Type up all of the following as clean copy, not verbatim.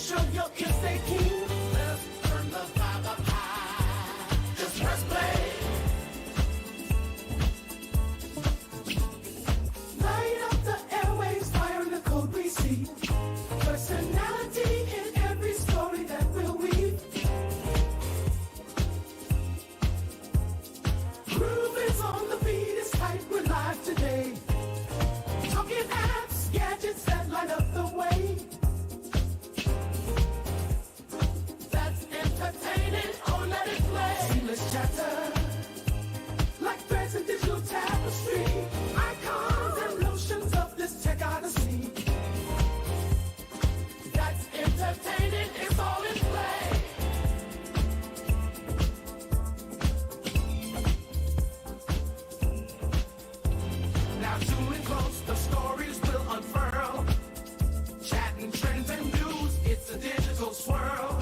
show your kids they keen. Let's turn the vibe up high. Just press play. Light up the airwaves, fire in the code we see. Personality in every story that we'll weave. Groove is on the beat, it's tight, we're live today. Talking apps, gadgets that light up the way. That's entertaining, oh let it play. Seamless chatter, like threads in digital tapestry. Icons and notions of this tech odyssey. That's entertaining, it's all in play. Now tune in close, the stories will unfurl. Chatting trends and news, it's a digital swirl.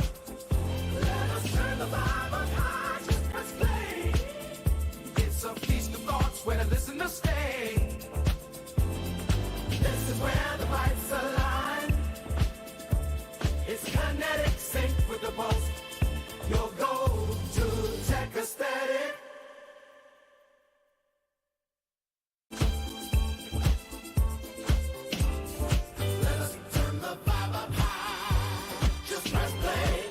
Let us turn the vibe up high, just press play. It's a feast of thoughts where the listeners stay. This is where the bites align. It's kinetic, sync with the pulse. You'll go to tech aesthetic. Let us turn the vibe up high. Just press play.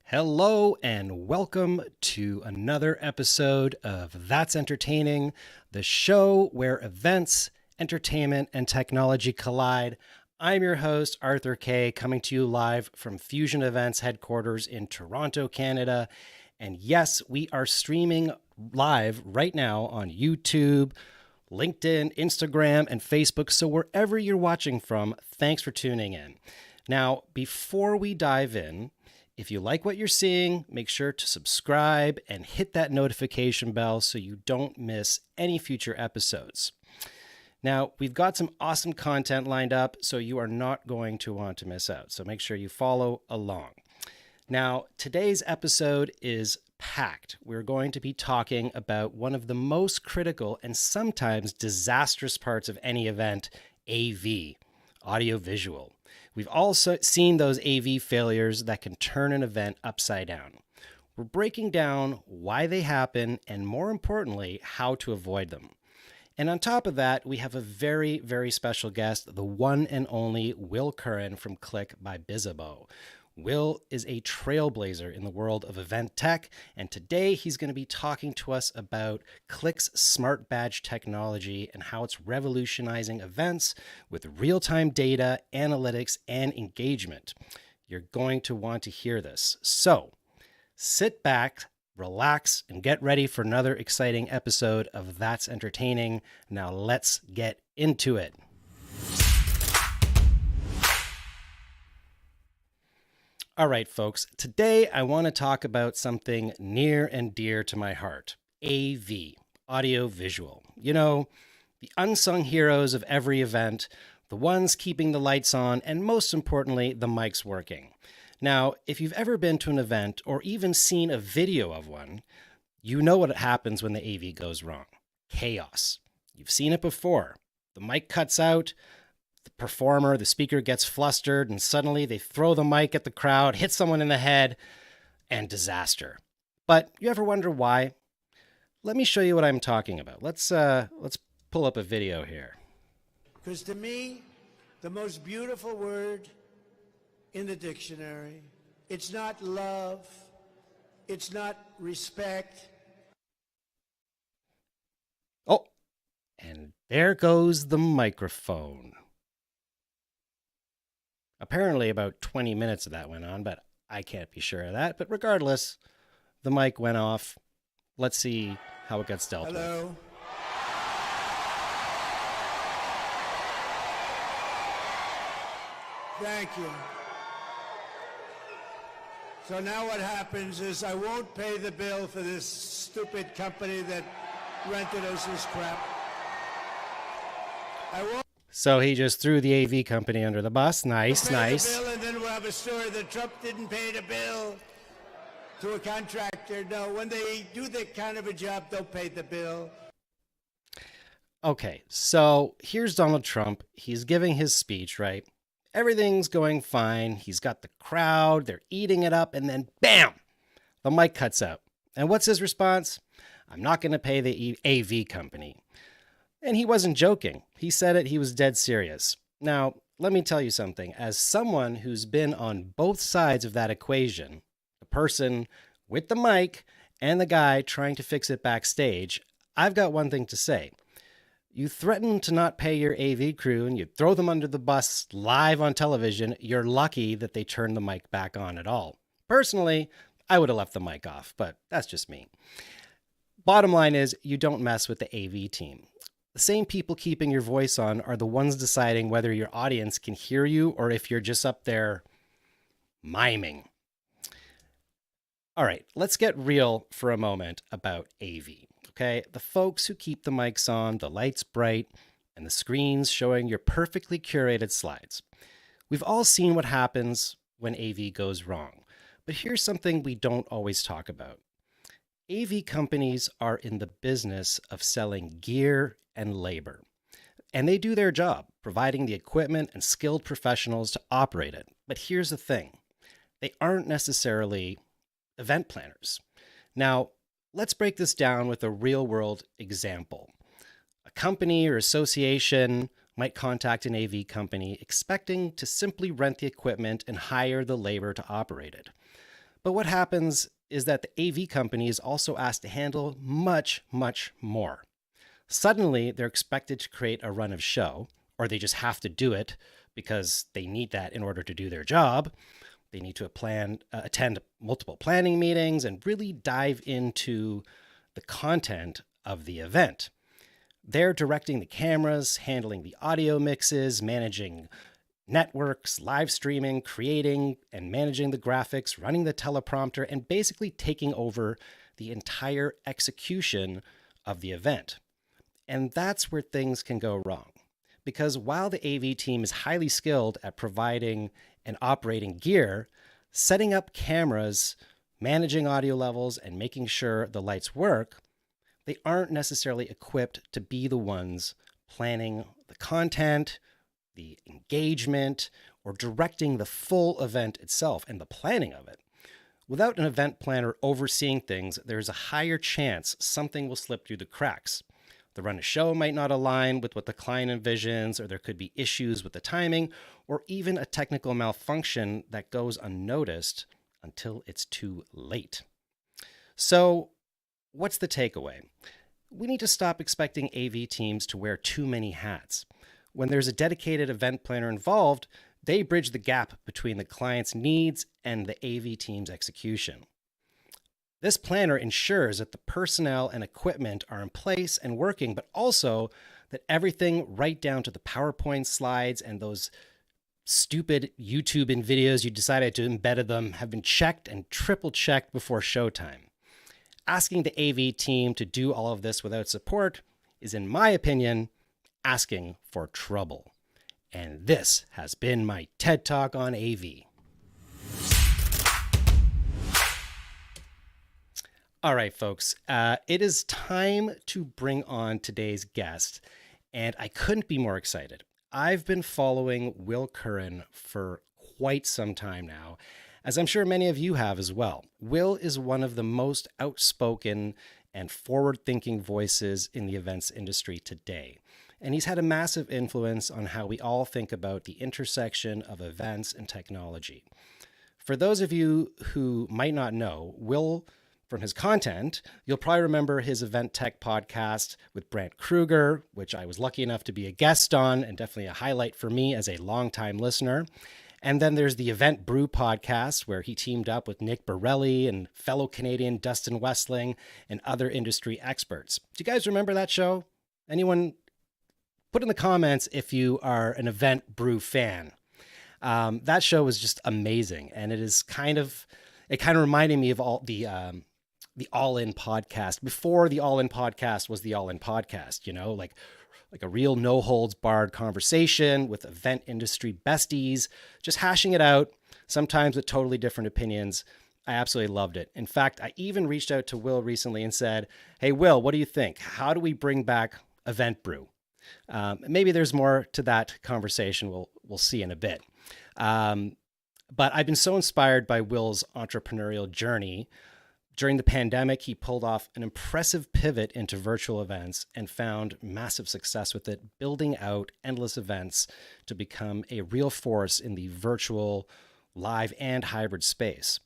Hello and welcome to another episode of That's Entertaining, the show where events, entertainment, and technology collide. I'm your host, Arthur Kay, coming to you live from Fusion Events headquarters in Toronto, Canada. And yes, we are streaming live right now on YouTube, LinkedIn, Instagram, and Facebook. So wherever you're watching from, thanks for tuning in. Now, before we dive in, if you like what you're seeing, make sure to subscribe and hit that notification bell so you don't miss any future episodes. Now, we've got some awesome content lined up, so you are not going to want to miss out. So make sure you follow along. Now, today's episode is packed. We're going to be talking about one of the most critical and sometimes disastrous parts of any event, AV, audio-visual. We've also seen those AV failures that can turn an event upside down. We're breaking down why they happen and, more importantly, how to avoid them. And on top of that, we have a very, very special guest, the one and only Will Curran from Klik by Bizzabo. Will is a trailblazer in the world of event tech, and today he's going to be talking to us about Klik's smart badge technology and how it's revolutionizing events with real-time data, analytics, and engagement. You're going to want to hear this. So sit back, relax, and get ready for another exciting episode of That's Entertaining. Now let's get into it. All right, folks, today I want to talk about something near and dear to my heart, AV, audio visual. You know, the unsung heroes of every event, the ones keeping the lights on, and most importantly, the mics working. Now, if you've ever been to an event or even seen a video of one, you know what happens when the AV goes wrong. Chaos. You've seen it before. The mic cuts out. The performer, the speaker gets flustered, and suddenly they throw the mic at the crowd, hit someone in the head, and disaster. But you ever wonder why? Let me show you what I'm talking about. Let's pull up a video here. Because to me, the most beautiful word in the dictionary, it's not love, it's not respect. Oh, and there goes the microphone. Apparently about 20 minutes of that went on, but I can't be sure of that. But regardless, the mic went off. Let's see how it gets dealt with. Hello. Thank you. So now what happens is I won't pay the bill for this stupid company that rented us this crap. I won't So he just threw the AV company under the bus. Nice, pay nice. the bill, and then we'll have a story that Trump didn't pay the bill to a contractor. No, when they do that kind of a job, they'll pay the bill. Okay, so here's Donald Trump. He's giving his speech, right? Everything's going fine. He's got the crowd. They're eating it up. And then, bam, the mic cuts out. And what's his response? I'm not going to pay the AV company. And he wasn't joking. He said it. He was dead serious. Now, let me tell you something. As someone who's been on both sides of that equation, the person with the mic and the guy trying to fix it backstage, I've got one thing to say. You threaten to not pay your AV crew and you throw them under the bus live on television. You're lucky that they turned the mic back on at all. Personally, I would have left the mic off, but that's just me. Bottom line is, you don't mess with the AV team. The same people keeping your voice on are the ones deciding whether your audience can hear you or if you're just up there miming. All right, let's get real for a moment about AV. Okay, the folks who keep the mics on, the lights bright, and the screens showing your perfectly curated slides. We've all seen what happens when AV goes wrong, but here's something we don't always talk about. AV companies are in the business of selling gear and labor, and they do their job, providing the equipment and skilled professionals to operate it. But here's the thing, they aren't necessarily event planners. Now, let's break this down with a real-world example. A company or association might contact an AV company expecting to simply rent the equipment and hire the labor to operate it. But what happens is that the AV company is also asked to handle much, much more. Suddenly, they're expected to create a run of show, or they just have to do it because they need that in order to do their job. They need to attend multiple planning meetings and really dive into the content of the event. They're directing the cameras, handling the audio mixes, managing networks, live streaming, creating and managing the graphics, running the teleprompter, and basically taking over the entire execution of the event. And that's where things can go wrong. Because while the AV team is highly skilled at providing and operating gear, setting up cameras, managing audio levels, and making sure the lights work, they aren't necessarily equipped to be the ones planning the content, the engagement, or directing the full event itself and the planning of it. Without an event planner overseeing things, there's a higher chance something will slip through the cracks. The run of show might not align with what the client envisions, or there could be issues with the timing, or even a technical malfunction that goes unnoticed until it's too late. So, what's the takeaway? We need to stop expecting AV teams to wear too many hats. When there's a dedicated event planner involved, they bridge the gap between the client's needs and the AV team's execution. This planner ensures that the personnel and equipment are in place and working, but also that everything right down to the PowerPoint slides and those stupid YouTube and videos you decided to embed them have been checked and triple checked before showtime. Asking the AV team to do all of this without support is, in my opinion, asking for trouble. And this has been my TED Talk on AV. All right, folks, it is time to bring on today's guest, and I couldn't be more excited. I've been following Will Curran for quite some time now, as I'm sure many of you have as well. Will is one of the most outspoken and forward-thinking voices in the events industry today, and he's had a massive influence on how we all think about the intersection of events and technology. For those of you who might not know, Will, from his content, you'll probably remember his Event Tech podcast with Brent Kruger, which I was lucky enough to be a guest on, and definitely a highlight for me as a longtime listener. And then there's the Event Brew podcast, where he teamed up with Nick Borelli and fellow Canadian Dustin Westling and other industry experts. Do you guys remember that show? Anyone? Put in the comments if you are an Event Brew fan. That show was just amazing, and it kind of reminded me of all the All In podcast before the All In podcast was the All In podcast. Like a real no holds barred conversation with event industry besties, just hashing it out, sometimes with totally different opinions. I absolutely loved it. In fact, I even reached out to Will recently and said, "Hey, Will, what do you think? How do we bring back Event Brew?" Maybe there's more to that conversation. We'll see in a bit. But I've been so inspired by Will's entrepreneurial journey. During the pandemic, he pulled off an impressive pivot into virtual events and found massive success with it, building out endless events to become a real force in the virtual, live, and hybrid space.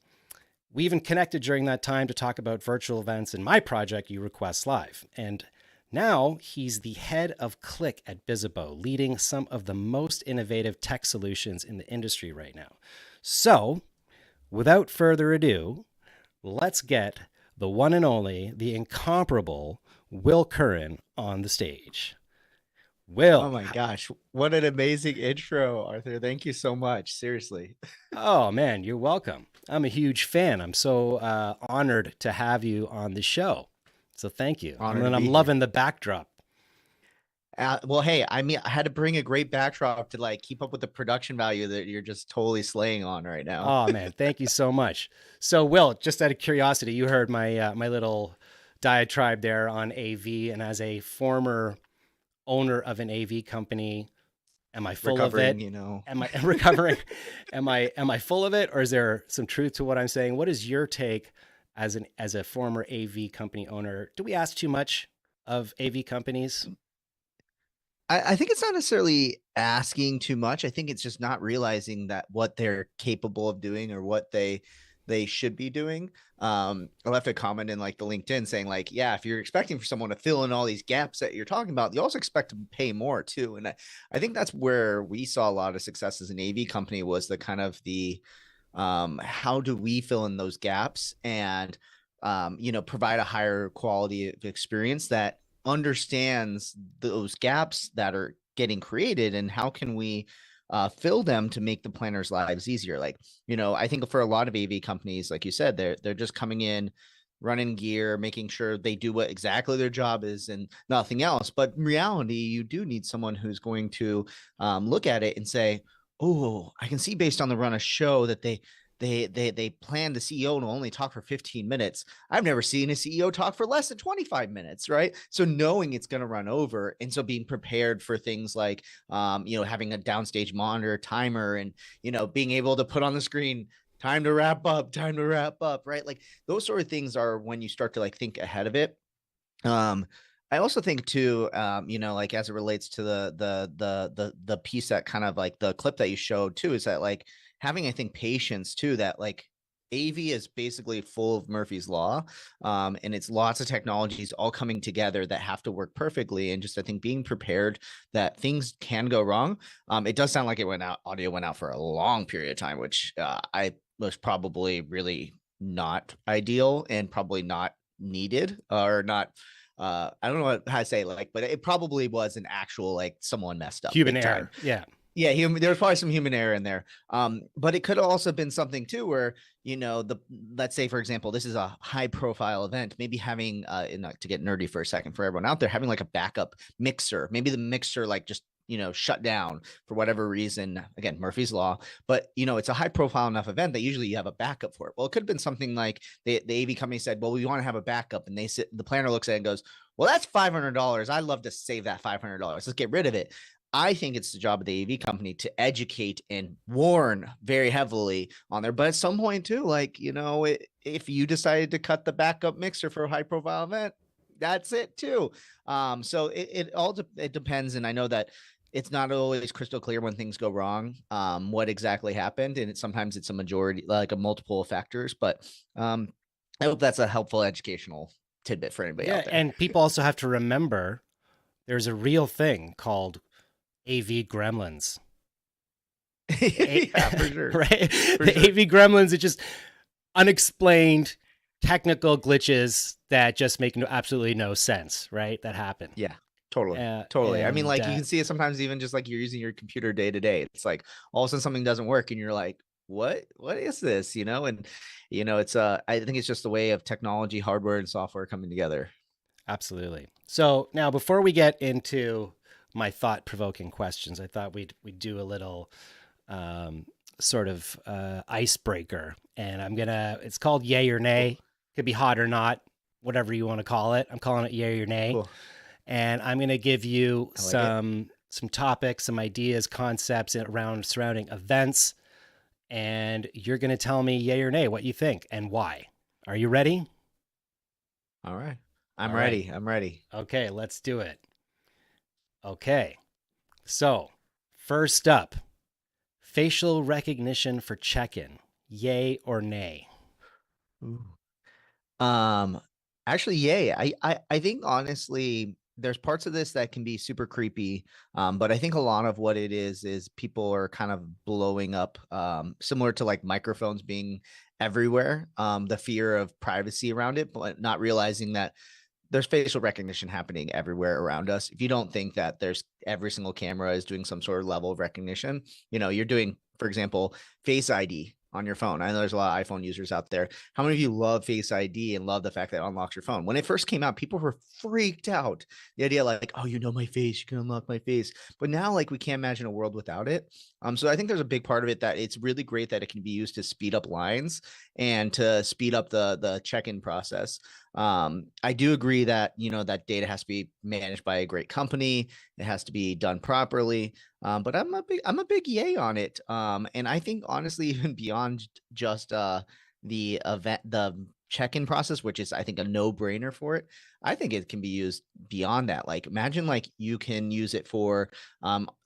We even connected during that time to talk about virtual events in my project, You Request Live. And now he's the head of Klik at Bizzabo, leading some of the most innovative tech solutions in the industry right now. So, without further ado, let's get the one and only, the incomparable Will Curran on the stage. Will. Oh my gosh, what an amazing intro, Arthur. Thank you so much. Seriously. Oh man, you're welcome. I'm a huge fan. I'm so honored to have you on the show. So thank you. And I'm loving the backdrop. Well, hey, I mean, I had to bring a great backdrop to like keep up with the production value that you're just totally slaying on right now. Oh man, thank you so much. So Will, just out of curiosity, you heard my my little diatribe there on AV, and as a former owner of an AV company, am I full of it? Am I recovering? Am I full of it, or is there some truth to what I'm saying? What is your take as a former AV company owner? Do we ask too much of AV companies? I think it's not necessarily asking too much. I think it's just not realizing that what they're capable of doing or what they should be doing. I left a comment in like the LinkedIn saying like, yeah, if you're expecting for someone to fill in all these gaps that you're talking about, you also expect to pay more too. And I think that's where we saw a lot of success as an AV company, was the kind of the how do we fill in those gaps and provide a higher quality of experience that understands those gaps that are getting created, and how can we fill them to make the planners' lives easier. Like, I think for a lot of AV companies, like you said, they're just coming in, running gear, making sure they do what exactly their job is and nothing else. But in reality, you do need someone who's going to look at it and say, oh, I can see based on the run of show that they plan the CEO to only talk for 15 minutes. I've never seen a CEO talk for less than 25 minutes, right? So knowing it's going to run over, and so being prepared for things like, having a downstage monitor timer, and, being able to put on the screen, time to wrap up, right? Like those sort of things are when you start to like think ahead of it. I also think too, like as it relates to the piece that kind of like the clip that you showed too, is that like having, I think, patience too, that like AV is basically full of Murphy's Law, and it's lots of technologies all coming together that have to work perfectly. And just, I think, being prepared that things can go wrong. It does sound like audio went out for a long period of time, which I was probably really not ideal and probably not needed, or not. I don't know how to say it, like, but it probably was an actual, like, someone messed up. Human error. Yeah. Yeah, there was probably some human error in there. But it could have also been something too, where, let's say, for example, this is a high profile event, maybe having, to get nerdy for a second for everyone out there, having like a backup mixer, maybe the mixer, like just, shut down for whatever reason, again, Murphy's Law, but it's a high profile enough event that usually you have a backup for it. Well, it could have been something like the AV company said, well, we want to have a backup. And the planner looks at it and goes, well, that's $500. I'd love to save that $500. Let's get rid of it. I think it's the job of the AV company to educate and warn very heavily on there. But at some point too, like, if you decided to cut the backup mixer for a high profile event, that's it too. So it depends. And I know that it's not always crystal clear when things go wrong, what exactly happened. And sometimes it's a majority, like a multiple of factors, but I hope that's a helpful educational tidbit for anybody out there. And people also have to remember there's a real thing called AV gremlins. Yeah, for sure. Right? AV gremlins are just unexplained technical glitches that just make absolutely no sense, right? That happen. Yeah. Totally. Totally. I mean, And like you can see it sometimes even just like you're using your computer day to day. It's like all of a sudden something doesn't work and you're like, what is this? And it's I think it's just the way of technology, hardware and software coming together. absolutely. So now, before we get into my thought-provoking questions, I thought we'd do a little um, sort of icebreaker, and It's called Yay or Cool. Nay. Could be hot or not, whatever you want to call it. I'm calling it Yay or Nay, Cool. and I'm gonna give you I like it. some topics, some ideas, concepts around surrounding events, and you're gonna tell me Yay or Nay what you think and why. Are you ready? All right. All I'm right. ready. I'm ready. Okay, let's do it. Okay. So, first up, facial recognition for check-in. Yay or nay? Ooh. Um, Actually, yay. I think honestly, there's parts of this that can be super creepy. But I think a lot of what it is people are kind of blowing up, similar to like microphones being everywhere. The fear of privacy around it, but not realizing that there's facial recognition happening everywhere around us. If you don't think that there's every single camera is doing some sort of level of recognition, you're doing, for example, Face ID on your phone. I know there's a lot of iPhone users out there. How many of you love Face ID and love the fact that it unlocks your phone? When it first came out, people were freaked out. The idea like, oh, my face, you can unlock my face. But now, like, we can't imagine a world without it. So I think there's a big part of it that it's really great that it can be used to speed up lines and to speed up the check-in process. I do agree that that data has to be managed by a great company. It has to be done properly. But I'm a big yay on it. And I think honestly, even beyond just the check-in process, which is I think a no-brainer for it. I think it can be used beyond that. Like imagine like you can use it for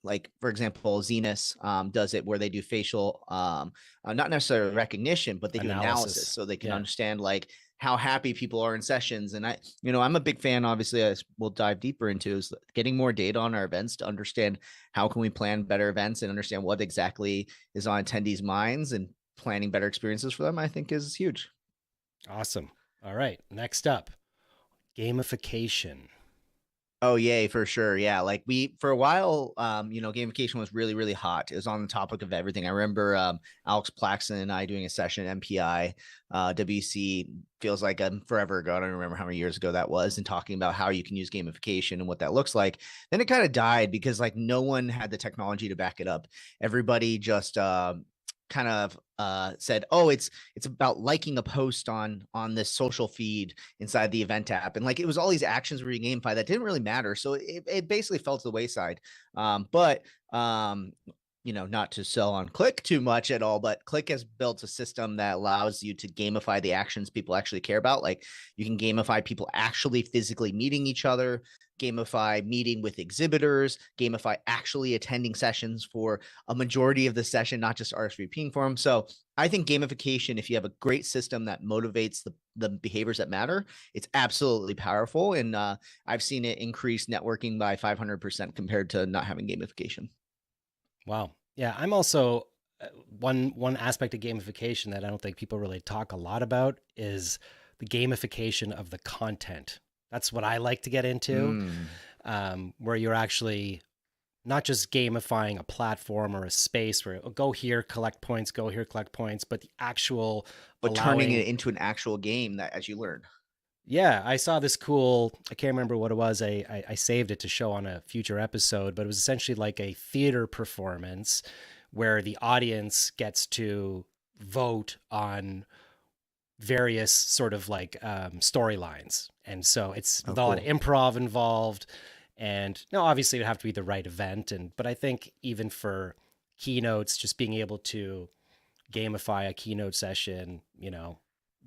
like for example, Zenus does it where they do facial not necessarily recognition, but they do analysis Analysis. so they can Yeah. understand like how happy people are in sessions. And I'm a big fan, obviously, as we'll dive deeper into, is getting more data on our events to understand how can we plan better events and understand what exactly is on attendees' minds and planning better experiences for them, I think is huge. Awesome. All right. Next up, gamification. Oh, yay, for sure. Yeah. Like for a while, gamification was really, really hot. It was on the topic of everything. I remember Alex Plaxton and I doing a session at MPI, WC feels like forever ago. I don't remember how many years ago that was, and talking about how you can use gamification and what that looks like. Then it kind of died because like no one had the technology to back it up. Everybody just kind of said, oh, it's about liking a post on this social feed inside the event app, and like it was all these actions where you gamify that didn't really matter, so it basically fell to the wayside. But not to sell on Klik too much at all, but Klik has built a system that allows you to gamify the actions people actually care about. Like you can gamify people actually physically meeting each other, gamify meeting with exhibitors, gamify actually attending sessions for a majority of the session, not just RSVPing for them. So I think gamification, if you have a great system that motivates the behaviors that matter, it's absolutely powerful. And I've seen it increase networking by 500% compared to not having gamification. Wow. Yeah, I'm also one aspect of gamification that I don't think people really talk a lot about is the gamification of the content. That's what I like to get into, where you're actually not just gamifying a platform or a space where go here, collect points, go here, collect points, but the actual But turning allowing. it into an actual game that as you learn. Yeah, I saw this cool. I can't remember what it was. I saved it to show on a future episode, but it was essentially like a theater performance where the audience gets to vote on various sort of like storylines, and so it's Oh, with a lot of cool. improv involved. And no, obviously it would have to be the right event, and but I think even for keynotes, just being able to gamify a keynote session,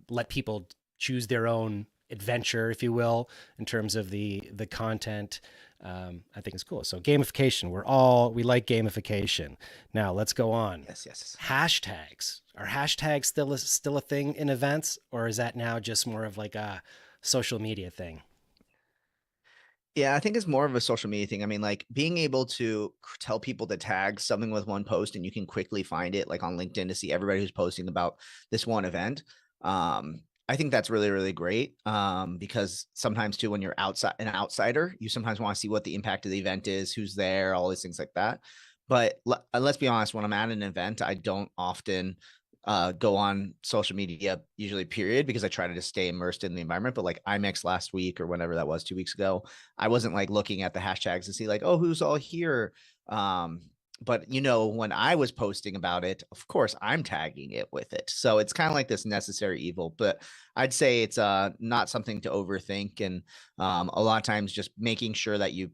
let people choose their own adventure, if you will, in terms of the content. I think it's cool. So gamification, we like gamification. Now let's go on. Yes. Hashtags. Are hashtags still a thing in events, or is that now just more of like a social media thing? Yeah, I think it's more of a social media thing. I mean, like being able to tell people to tag something with one post and you can quickly find it like on LinkedIn to see everybody who's posting about this one event. I think that's really, really great. Because sometimes too, when you're an outsider, you sometimes want to see what the impact of the event is, who's there, all these things like that. But let's be honest, when I'm at an event, I don't often go on social media, usually period, because I try to just stay immersed in the environment. But like IMEX last week or whenever that was 2 weeks ago, I wasn't like looking at the hashtags to see like, oh, who's all here. But when I was posting about it, of course I'm tagging it with it, so it's kind of like this necessary evil. But I'd say it's not something to overthink, and a lot of times just making sure that you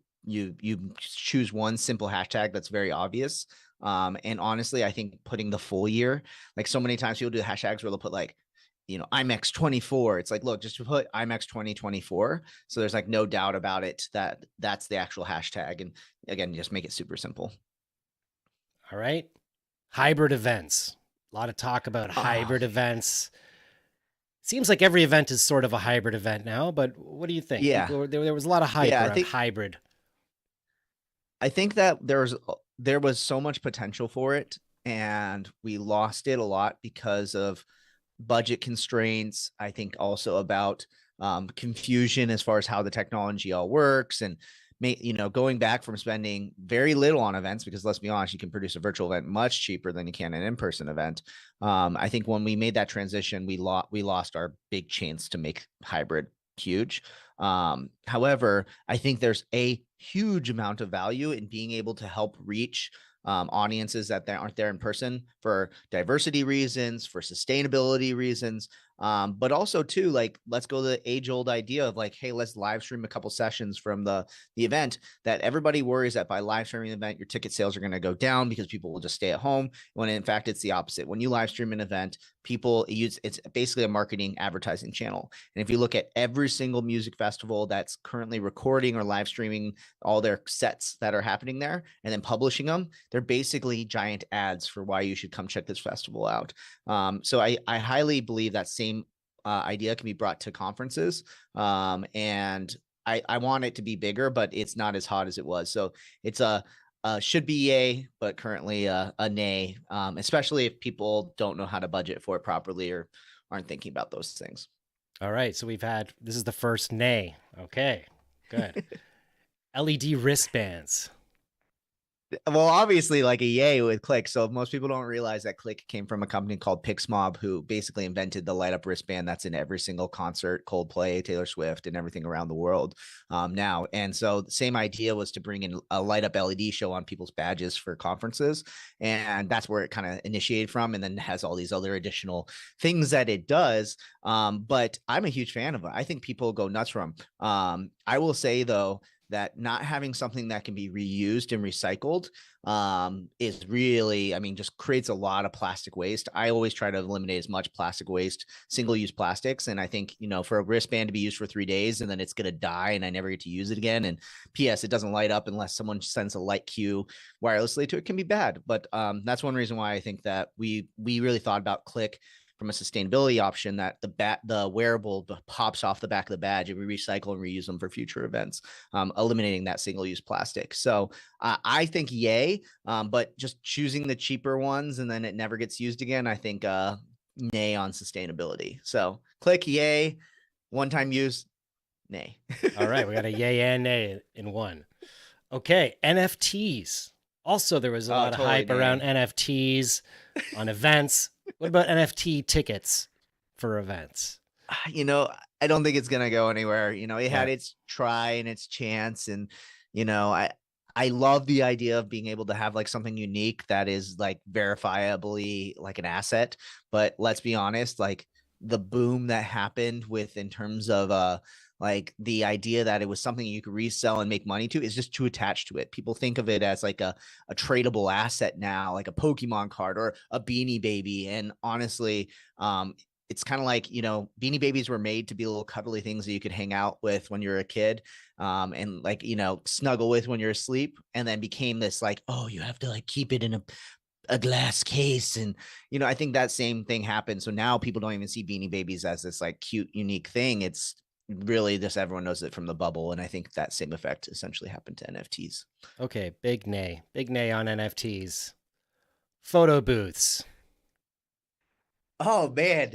choose one simple hashtag that's very obvious. And honestly, I think putting the full year, like so many times people do hashtags where they'll put like IMEX 24. It's like, look, just to put IMEX 2024, so there's like no doubt about it that that's the actual hashtag. And again, just make it super simple. All right. Hybrid events. A lot of talk about hybrid events. Seems like every event is sort of a hybrid event now, but what do you think? Yeah. There was a lot of hype Yeah, around hybrid. I think that there was so much potential for it, and we lost it a lot because of budget constraints. I think also about confusion as far as how the technology all works, and going back from spending very little on events, because let's be honest, you can produce a virtual event much cheaper than you can an in-person event. I think when we made that transition, we lost our big chance to make hybrid huge. However, I think there's a huge amount of value in being able to help reach audiences that aren't there in person for diversity reasons, for sustainability reasons. But also too, like, let's go to the age old idea of like, hey, let's live stream a couple sessions from the event. That everybody worries that by live streaming the event, your ticket sales are going to go down because people will just stay at home. When in fact, it's the opposite. When you live stream an event, it's basically a marketing advertising channel. And if you look at every single music festival that's currently recording or live streaming all their sets that are happening there and then publishing them, they're basically giant ads for why you should come check this festival out. So I highly believe that same idea can be brought to conferences. And I want it to be bigger, but it's not as hot as it was. So it's should be yay, but currently a nay, especially if people don't know how to budget for it properly or aren't thinking about those things. All right. So this is the first nay. Okay, good. LED wristbands. Well, obviously, like a yay with Klik. So most people don't realize that Klik came from a company called Pixmob, who basically invented the light up wristband that's in every single concert, Coldplay, Taylor Swift, and everything around the world now. And so the same idea was to bring in a light up LED show on people's badges for conferences. And that's where it kind of initiated from, and then has all these other additional things that it does. But I'm a huge fan of it. I think people go nuts from. I will say, though, that not having something that can be reused and recycled is really, just creates a lot of plastic waste. I always try to eliminate as much plastic waste, single-use plastics. And I think, for a wristband to be used for 3 days and then it's going to die and I never get to use it again. And PS, it doesn't light up unless someone sends a light cue wirelessly to it, can be bad. But that's one reason why I think that we really thought about Klik from a sustainability option, that the wearable pops off the back of the badge, and we recycle and reuse them for future events, eliminating that single-use plastic. So I think yay, but just choosing the cheaper ones and then it never gets used again, I think nay on sustainability. So Klik yay, one-time use, nay. All right, we got a yay and nay in one. Okay, NFTs. Also, there was a lot of hype around NFTs on events. What about NFT tickets for events? I don't think it's going to go anywhere. It had its try and its chance. And, I love the idea of being able to have like something unique that is like verifiably like an asset. But let's be honest, like the boom that happened in terms of like the idea that it was something you could resell and make money to is just too attached to it. People think of it as like a tradable asset now, like a Pokemon card or a Beanie Baby. And honestly, it's kind of like, Beanie Babies were made to be little cuddly things that you could hang out with when you're a kid, and like, snuggle with when you're asleep, and then became this like, oh, you have to like keep it in a glass case. And I think that same thing happened. So now people don't even see Beanie Babies as this like cute, unique thing. It's really just everyone knows it from the bubble. And I think that same effect essentially happened to NFTs. Okay, big nay on NFTs. Photo booths. Oh man,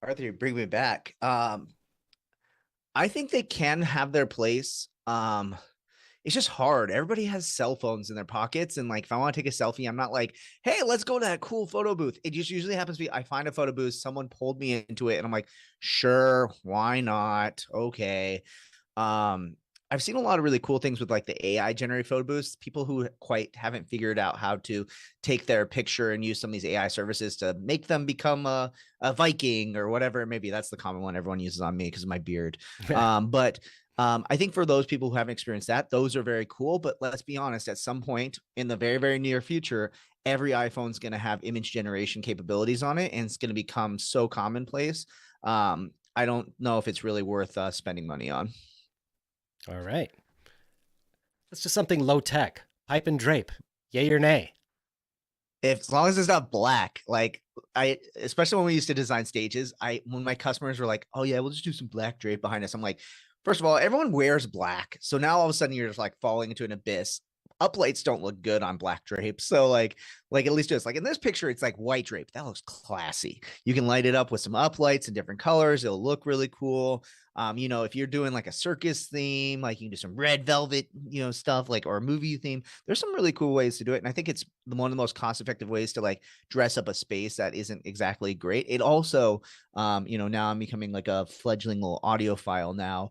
Arthur, you bring me back. I think they can have their place. It's just hard. Everybody has cell phones in their pockets. And like, if I want to take a selfie, I'm not like, hey, let's go to that cool photo booth. It just usually happens to be, I find a photo booth, someone pulled me into it, and I'm like, sure, why not? Okay. Um, I've seen a lot of really cool things with like the AI generated photo booths, people who quite haven't figured out how to take their picture and use some of these AI services to make them become a Viking or whatever. Maybe that's the common one everyone uses on me because of my beard. But I think for those people who haven't experienced that, those are very cool. But let's be honest, at some point in the very, very near future, every iPhone's going to have image generation capabilities on it, and it's going to become so commonplace. I don't know if it's really worth spending money on. All right. Let's do something low tech. Pipe and drape. Yay or nay? If as long as it's not black, like especially when we used to design stages, when my customers were like, oh yeah, we'll just do some black drape behind us. I'm like, first of all, everyone wears black. So now all of a sudden you're just like falling into an abyss. Uplights don't look good on black drape. So like at least just like in this picture, it's like white drape. That looks classy. You can light it up with some uplights in different colors. It'll look really cool. If you're doing like a circus theme, like you can do some red velvet, stuff like, or a movie theme. There's some really cool ways to do it. And I think it's one of the most cost-effective ways to like dress up a space that isn't exactly great. It also, now I'm becoming like a fledgling little audiophile now.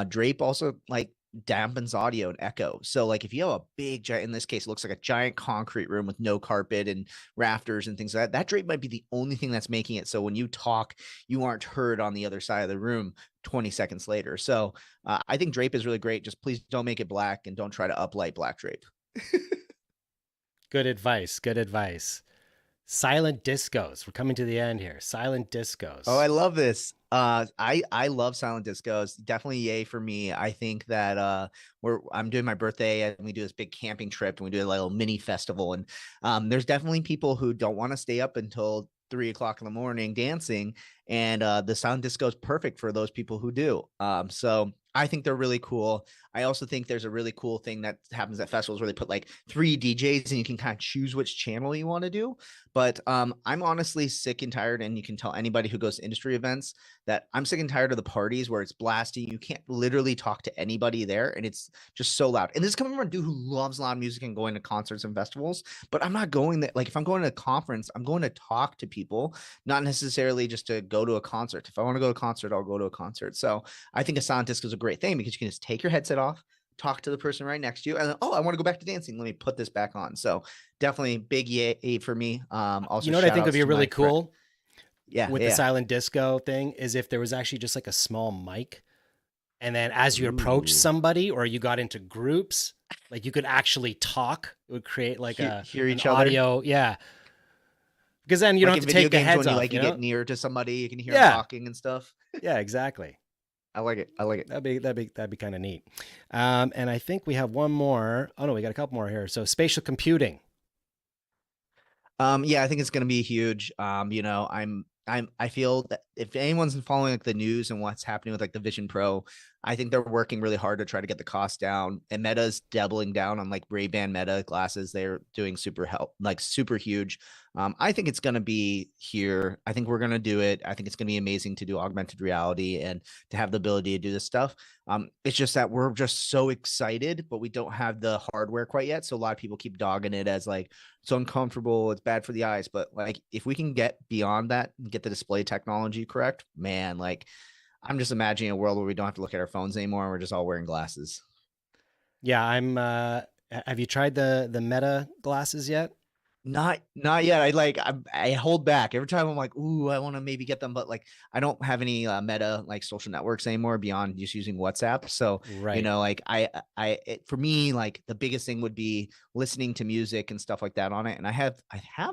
Drape also like dampens audio and echo. So like if you have a big giant, in this case, it looks like a giant concrete room with no carpet and rafters and things like that, that drape might be the only thing that's making it so when you talk, you aren't heard on the other side of the room 20 seconds later. So I think drape is really great. Just please don't make it black and don't try to uplight black drape. Good advice. Good advice. Silent discos. We're coming to the end here. Silent discos. Oh, I love this. I love silent discos. Definitely yay for me. I think that I'm doing my birthday and we do this big camping trip and we do a little mini festival. And there's definitely people who don't want to stay up until 3 o'clock in the morning dancing. And the silent disco is perfect for those people who do. So I think they're really cool. I also think there's a really cool thing that happens at festivals where they put like 3 DJs and you can kind of choose which channel you want to do. But I'm honestly sick and tired, and you can tell anybody who goes to industry events that I'm sick and tired of the parties where it's blasting. You can't literally talk to anybody there, and it's just so loud. And this is coming from a dude who loves loud music and going to concerts and festivals, but I'm not going there. Like if I'm going to a conference, I'm going to talk to people, not necessarily just to go to a concert. If I want to go to a concert, I'll go to a concert. So I think a silent disco is a great thing because you can just take your headset off, talk to the person right next to you, and then, oh, I want to go back to dancing. Let me put this back on. So definitely big yay for me. Also, what I think would be really cool? With the silent disco thing is if there was actually just like a small mic, and then as you approach somebody or you got into groups, like you could actually talk. It would create like hear each other audio. Yeah. Because then you don't have to take the heads off. Like you get near to somebody, you can hear them talking and stuff. Yeah, exactly. I like it. That'd be kind of neat. And I think we have one more. Oh no, we got a couple more here. So spatial computing. I think it's going to be huge. I feel that if anyone's following like the news and what's happening with like the Vision Pro, I think they're working really hard to try to get the cost down. And Meta's doubling down on like Ray-Ban Meta glasses. They're doing super huge. I think it's going to be here. I think we're going to do it. I think it's going to be amazing to do augmented reality and to have the ability to do this stuff. It's just that we're just so excited, but we don't have the hardware quite yet. So a lot of people keep dogging it as like, it's uncomfortable, it's bad for the eyes. But like, if we can get beyond that and get the display technology correct, man, like I'm just imagining a world where we don't have to look at our phones anymore. And we're just all wearing glasses. Yeah. Have you tried the Meta glasses yet? Not yet. I hold back every time. I'm like, ooh, I want to maybe get them, but like I don't have any Meta like social networks anymore beyond just using WhatsApp. So right. Like for me, like the biggest thing would be listening to music and stuff like that on it. And I have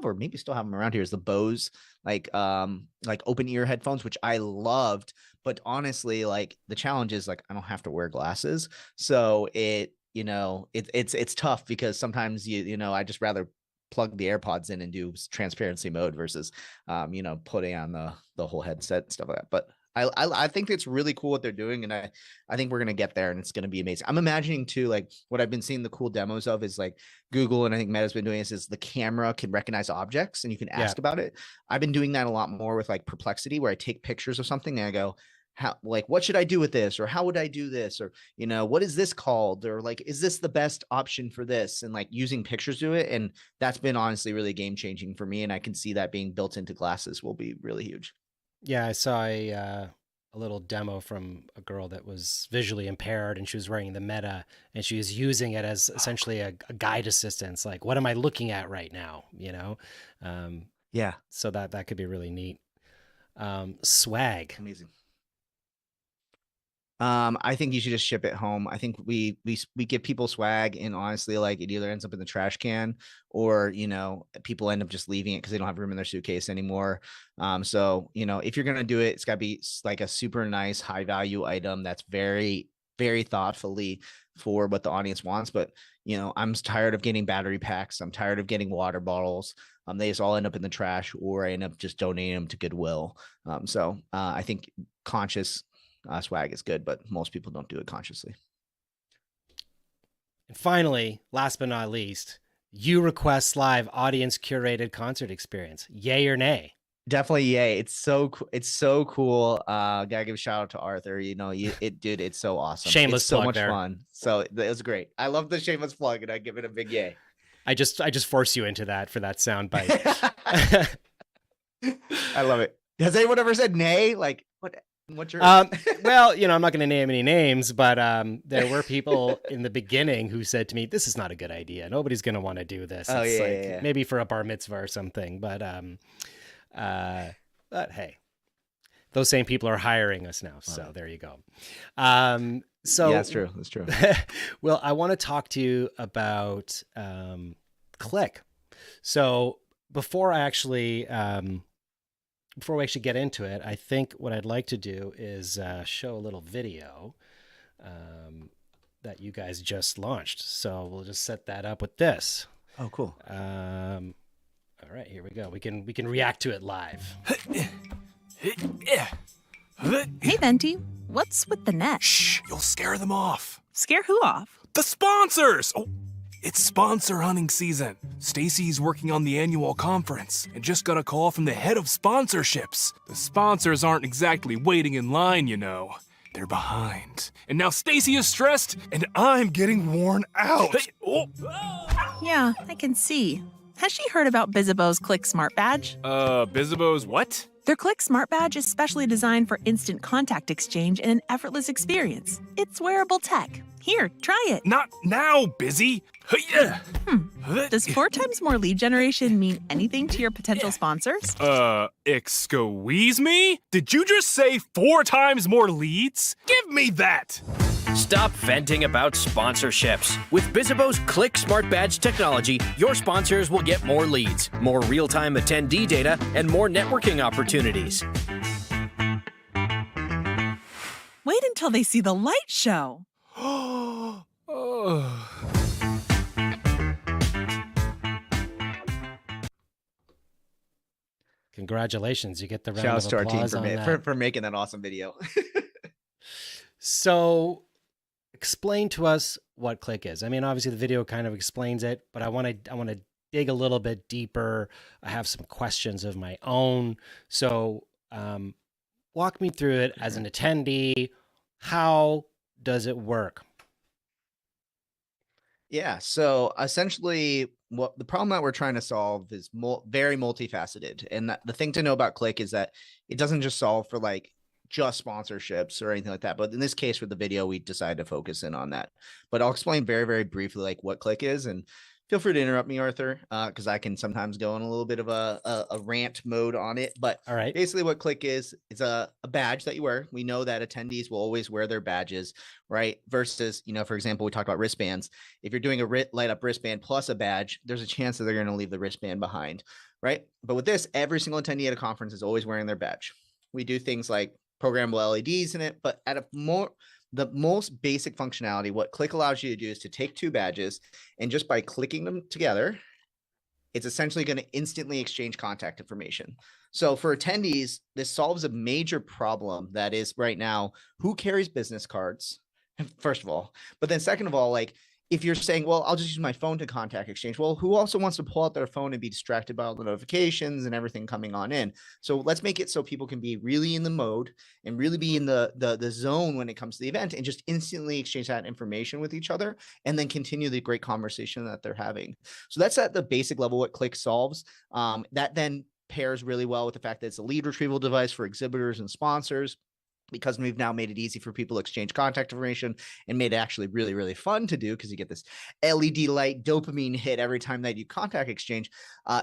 or maybe still have them around here is the Bose like open ear headphones, which I loved. But honestly, like the challenge is like I don't have to wear glasses, so it's tough because sometimes I just rather plug the AirPods in and do transparency mode versus, putting on the whole headset and stuff like that. But I think it's really cool what they're doing, and I think we're gonna get there, and it's gonna be amazing. I'm imagining too, like what I've been seeing the cool demos of is like Google, and I think Meta's been doing this, is the camera can recognize objects and you can ask about it. I've been doing that a lot more with like Perplexity, where I take pictures of something and I go, how, like, what should I do with this, or how would I do this, or what is this called, or like, is this the best option for this, and like using pictures to it. And that's been honestly really game changing for me, and I can see that being built into glasses will be really huge. Yeah, I saw a little demo from a girl that was visually impaired, and she was wearing the Meta, and she was using it as essentially a guide assistance. Like, what am I looking at right now? Yeah, So that could be really neat. Swag. amazing. I think you should just ship it home. I think we give people swag, and honestly, like, it either ends up in the trash can, or people end up just leaving it because they don't have room in their suitcase anymore. So if you're gonna do it, it's gotta be like a super nice high value item that's very, very thoughtfully for what the audience wants. But I'm tired of getting battery packs. I'm tired of getting water bottles. They just all end up in the trash, or I end up just donating them to Goodwill. So I think conscious swag is good, but most people don't do it consciously. And finally, last but not least, you request live audience curated concert experience. Yay or nay? Definitely yay. It's so cool. Gotta give a shout out to Arthur. Dude, it's so awesome. Shameless it's so plug much there. fun. So it was great. I love the shameless plug, and I give it a big yay. I just force you into that for that sound bite. I love it. Has anyone ever said nay? Like, what's your well, I'm not going to name any names, but there were people in the beginning who said to me, this is not a good idea. Nobody's going to want to do this. Oh, it's yeah. Maybe for a bar mitzvah or something, but hey, those same people are hiring us now. So there you go. So yeah, that's true. That's true. Well, I want to talk to you about Klik. So before we actually get into it, I think what I'd like to do is show a little video that you guys just launched. So we'll just set that up with this. Oh, cool. All right, here we go. We can react to it live. Hey, Venti, what's with the net? Shh, you'll scare them off. Scare who off? The sponsors! Oh, it's sponsor hunting season. Stacy's working on the annual conference and just got a call from the head of sponsorships. The sponsors aren't exactly waiting in line, They're behind. And now Stacy is stressed, and I'm getting worn out. Yeah, I can see. Has she heard about Bizzabo's Klik Smart Badge? Bizzabo's what? Their Klik Smart Badge is specially designed for instant contact exchange and an effortless experience. It's wearable tech. Here, try it. Not now, Busy. Does 4 times more lead generation mean anything to your potential sponsors? Excuse me? Did you just say 4 times more leads? Give me that! Stop venting about sponsorships. With Bizzabo's Klik Smart Badge technology, your sponsors will get more leads, more real-time attendee data, and more networking opportunities. Wait until they see the light show. Congratulations, you get the round Shout of out to our team applause for making that awesome video. So explain to us what Klik is. I mean, obviously the video kind of explains it, but I want to dig a little bit deeper. I have some questions of my own. So walk me through it as an attendee. How does it work? Yeah. So essentially, what the problem that we're trying to solve is very multifaceted. And the thing to know about Klik is that it doesn't just solve for like just sponsorships or anything like that. But in this case, with the video, we decided to focus in on that. But I'll explain very, very briefly like what Klik is, and feel free to interrupt me, Arthur, because I can sometimes go in a little bit of a rant mode on it. But All right. basically what Klik is a badge that you wear. We know that attendees will always wear their badges, right? Versus, for example, we talked about wristbands. If you're doing a light up wristband plus a badge, there's a chance that they're going to leave the wristband behind, right? But with this, every single attendee at a conference is always wearing their badge. We do things like programmable LEDs in it, but at the most basic functionality, what Klik allows you to do is to take 2 badges, and just by clicking them together, it's essentially going to instantly exchange contact information. So for attendees, this solves a major problem that is right now, who carries business cards, first of all, but then second of all, like, if you're saying, well, I'll just use my phone to contact exchange. Well, who also wants to pull out their phone and be distracted by all the notifications and everything coming on in? So let's make it so people can be really in the mode and really be in the zone when it comes to the event and just instantly exchange that information with each other and then continue the great conversation that they're having. So that's at the basic level what Klik solves. That then pairs really well with the fact that it's a lead retrieval device for exhibitors and sponsors, because we've now made it easy for people to exchange contact information and made it actually really, really fun to do, because you get this LED light dopamine hit every time that you contact exchange.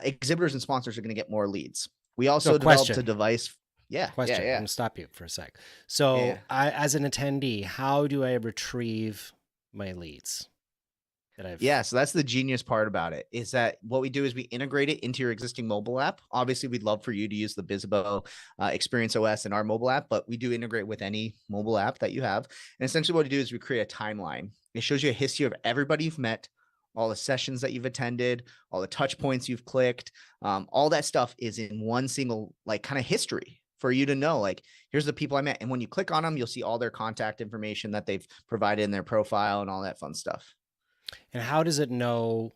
Exhibitors and sponsors are going to get more leads. We also developed a device. Yeah. Question. I'm going to stop you for a sec. So I, as an attendee, how do I retrieve my leads? So that's the genius part about it, is that what we do is we integrate it into your existing mobile app. Obviously, we'd love for you to use the Bizzabo Experience OS in our mobile app, but we do integrate with any mobile app that you have. And essentially what we do is we create a timeline. It shows you a history of everybody you've met, all the sessions that you've attended, all the touch points you've clicked. All that stuff is in one single like kind of history for you to know, like, here's the people I met. And when you click on them, you'll see all their contact information that they've provided in their profile and all that fun stuff. And how does it know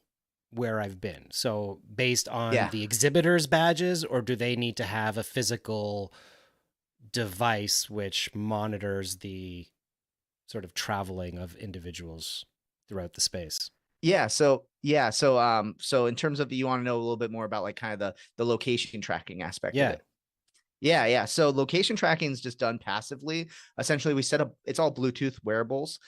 where I've been? So based on the exhibitors' badges, or do they need to have a physical device which monitors the sort of traveling of individuals throughout the space? So in terms of, you want to know a little bit more about like kind of the location tracking aspect of it. Yeah. So location tracking is just done passively. Essentially, we set up, it's all Bluetooth wearables.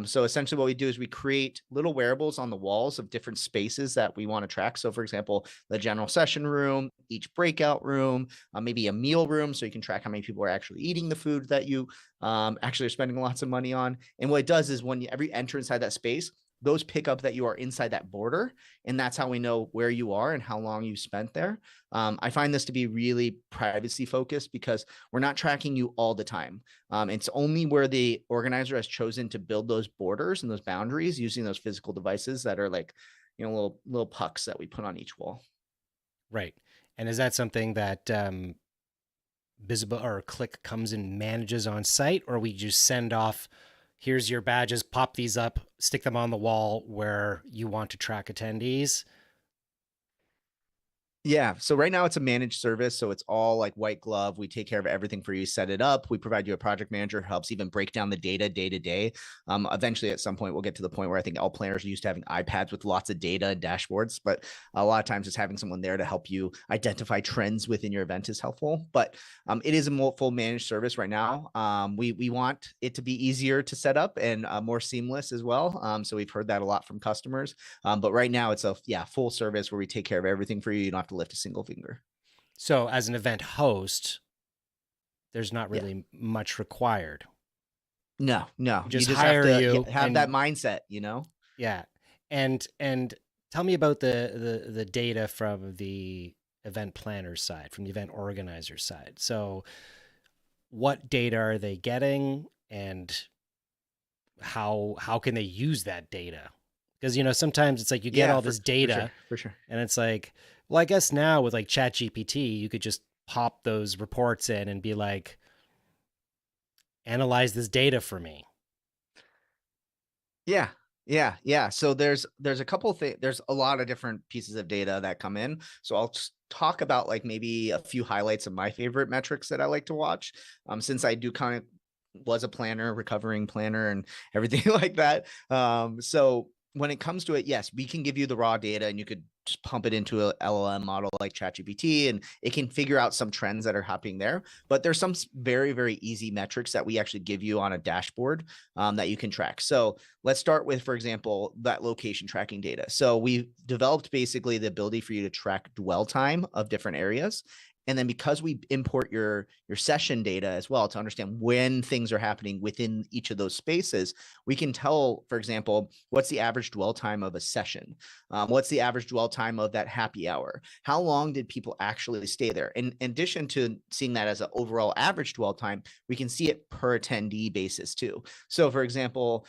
So essentially what we do is we create little wearables on the walls of different spaces that we want to track. So for example, the general session room, each breakout room, maybe a meal room. So you can track how many people are actually eating the food that you actually are spending lots of money on. And what it does is when every enter inside that space, those pick up that you are inside that border. And that's how we know where you are and how long you spent there. I find this to be really privacy focused, because we're not tracking you all the time. It's only where the organizer has chosen to build those borders and those boundaries using those physical devices that are like, little pucks that we put on each wall. Right. And is that something that Bizzabo or Klik comes and manages on site, or we just send off, here's your badges, pop these up, stick them on the wall where you want to track attendees? Yeah. So right now it's a managed service. So it's all like white glove. We take care of everything for you, set it up. We provide you a project manager who helps even break down the data day to day. Eventually at some point, we'll get to the point where I think all planners are used to having iPads with lots of data and dashboards, but a lot of times just having someone there to help you identify trends within your event is helpful. But it is a full managed service right now. We want it to be easier to set up and more seamless as well. So we've heard that a lot from customers. But right now it's a full service where we take care of everything for you. You don't have to lift a single finger. So as an event host, there's not really much required. No. Just hire you. Have that mindset, Yeah. And tell me about the data from the event planner side, from the event organizer side. So what data are they getting, and how can they use that data? Because, sometimes it's like you get all this data for sure. And it's like, well, I guess now with like ChatGPT, you could just pop those reports in and be like, analyze this data for me. Yeah. So there's a couple of things. There's a lot of different pieces of data that come in. So I'll just talk about like maybe a few highlights of my favorite metrics that I like to watch. Since I do kind of was a planner, recovering planner, and everything like that. So when it comes to it, yes, we can give you the raw data and you could just pump it into a LLM model like ChatGPT, and it can figure out some trends that are happening there. But there's some very, very easy metrics that we actually give you on a dashboard that you can track. So let's start with, for example, that location tracking data. So we've developed basically the ability for you to track dwell time of different areas. And then because we import your session data as well to understand when things are happening within each of those spaces, we can tell, for example, what's the average dwell time of a session? What's the average dwell time of that happy hour? How long did people actually stay there? In addition to seeing that as an overall average dwell time, we can see it per attendee basis too. So for example,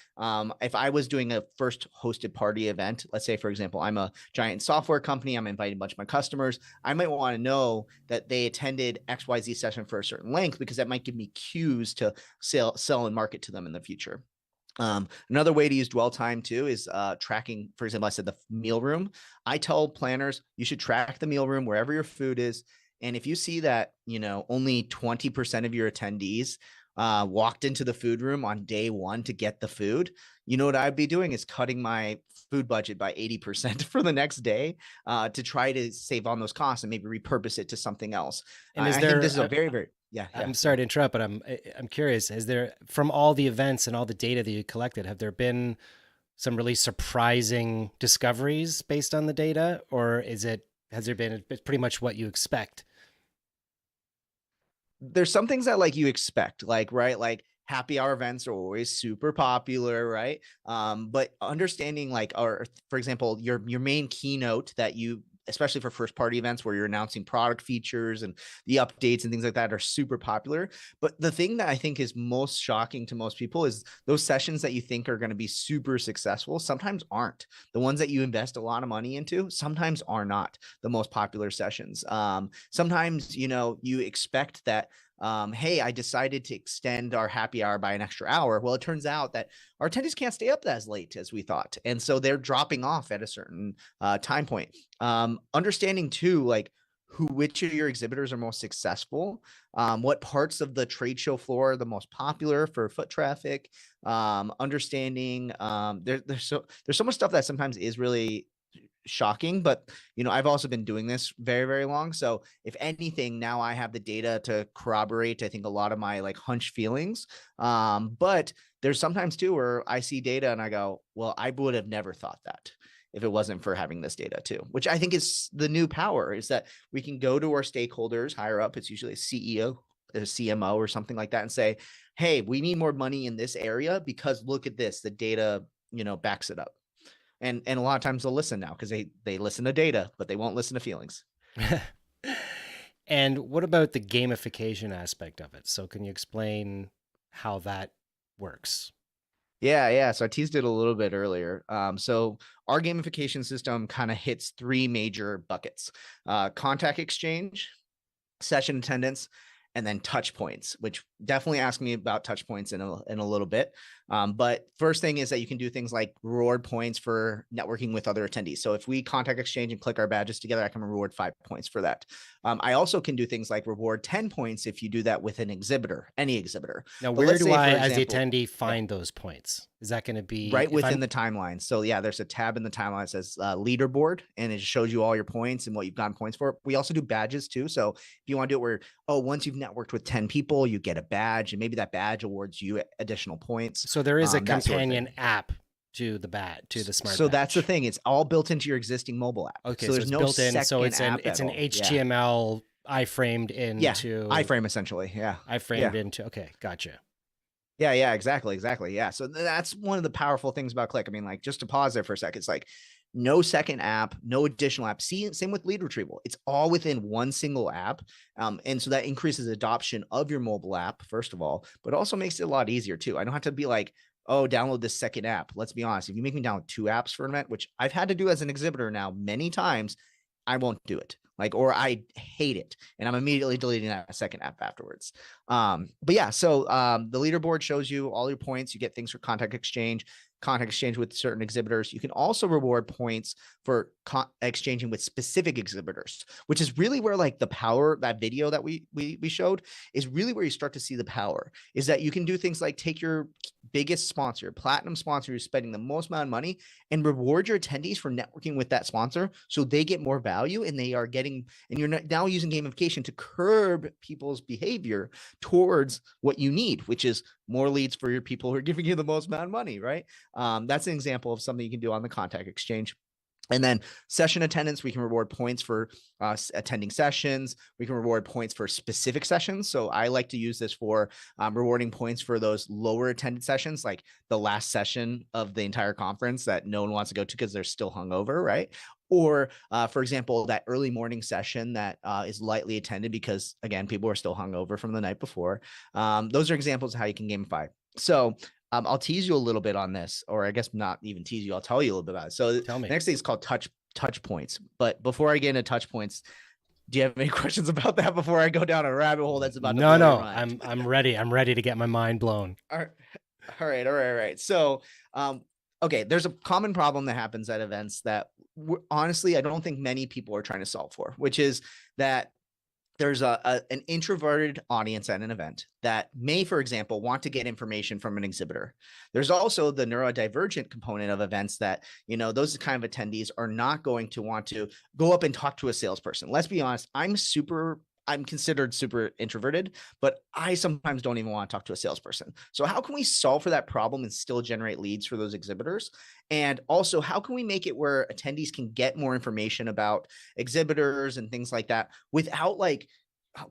if I was doing a first hosted party event, let's say, for example, I'm a giant software company, I'm inviting a bunch of my customers, I might want to know that they attended XYZ session for a certain length, because that might give me cues to sell and market to them in the future. Another way to use dwell time too is tracking. For example, I said the meal room. I tell planners you should track the meal room wherever your food is. And if you see that, only 20% of your attendees walked into the food room on day one to get the food, what I'd be doing is cutting my food budget by 80% for the next day to try to save on those costs and maybe repurpose it to something else. And I think this is a very, very, yeah. I'm sorry to interrupt, but I'm curious. Is there, from all the events and all the data that you collected, have there been some really surprising discoveries based on the data, or has there been pretty much what you expect? There's some things that you expect, right? Like happy hour events are always super popular, right? But understanding or for example, your main keynote that you, especially for first party events where you're announcing product features and the updates and things like that, are super popular. But the thing that I think is most shocking to most people is those sessions that you think are going to be super successful sometimes aren't. The ones that you invest a lot of money into sometimes are not the most popular sessions. Sometimes, you expect that, hey, I decided to extend our happy hour by an extra hour. Well, it turns out that our attendees can't stay up as late as we thought. And so they're dropping off at a certain time point. Understanding too, which of your exhibitors are most successful, what parts of the trade show floor are the most popular for foot traffic, understanding there's so much stuff that sometimes is really shocking, but I've also been doing this very, very long. So if anything, now I have the data to corroborate, I think, a lot of my hunch feelings. But there's sometimes too where I see data and I go, well, I would have never thought that if it wasn't for having this data too, which I think is the new power, is that we can go to our stakeholders higher up. It's usually a CEO, a CMO or something like that, and say, hey, we need more money in this area because look at this, the data, backs it up. And a lot of times they'll listen now because they listen to data, but they won't listen to feelings. And what about the gamification aspect of it? So can you explain how that works? Yeah. So I teased it a little bit earlier. So our gamification system kind of hits three major buckets: contact exchange, session attendance, and then touch points, which definitely ask me about touch points in a little bit. But first thing is that you can do things like reward points for networking with other attendees. So if we contact exchange and click our badges together, I can reward 5 points for that. I also can do things like reward 10 points if you do that with an exhibitor, any exhibitor. Now, But where let's do say, for I, as the example, attendee, find those points? Is that going to be right within the timeline? So yeah, there's a tab in the timeline that says leaderboard, and it shows you all your points and what you've gotten points for. We also do badges too. So if you want to do it where, once you've networked with 10 people, you get a badge, and maybe that badge awards you additional points. So there is a that sort of companion thing. app to the smart So badge. that's the thing. It's all built into your existing mobile app. Okay, So so there's it's no built in. second So it's app an at all. Yeah. HTML iframed into iframe essentially. Yeah. iframed into. Okay, gotcha. Yeah, exactly. Yeah. So that's one of the powerful things about Klik. I mean, just to pause there for a second, it's no second app, no additional app. Same with lead retrieval. It's all within one single app. And so that increases adoption of your mobile app, first of all, but also makes it a lot easier too. I don't have to be download this second app. Let's be honest. If you make me download 2 apps for an event, which I've had to do as an exhibitor now many times, I won't do it. Or I hate it, and I'm immediately deleting that second app afterwards. But yeah, so the leaderboard shows you all your points. You get things for contact exchange with certain exhibitors. You can also reward points for exchanging with specific exhibitors, which is really where the power, that video that we showed, is really where you start to see the power, is that you can do things like take your biggest sponsor, platinum sponsor who's spending the most amount of money, and reward your attendees for networking with that sponsor so they get more value, and they are getting, and you're now using gamification to curb people's behavior towards what you need, which is more leads for your people who are giving you the most amount of money, right? That's an example of something you can do on the contact exchange. And then session attendance, we can reward points for attending sessions. We can reward points for specific sessions. So I like to use this for rewarding points for those lower attended sessions, like the last session of the entire conference that no one wants to go to because they're still hungover, right? Or, for example, that early morning session that is lightly attended because, again, people are still hungover from the night before. Those are examples of how you can gamify. So I'll tease you a little bit on this, or I guess not even tease you. I'll tell you a little bit about it. So Tell me. the next thing is called touch points. But before I get into touch points, do you have any questions about that before I go down a rabbit hole that's about to blow your mind? I'm ready. I'm ready to get my mind blown. All right. So, okay, there's a common problem that happens at events that honestly, I don't think many people are trying to solve for, which is that there's an introverted audience at an event that may, for example, want to get information from an exhibitor. There's also the neurodivergent component of events that, those kind of attendees are not going to want to go up and talk to a salesperson. Let's be honest, I'm considered super introverted, but I sometimes don't even want to talk to a salesperson. So how can we solve for that problem and still generate leads for those exhibitors? And also, how can we make it where attendees can get more information about exhibitors and things like that without like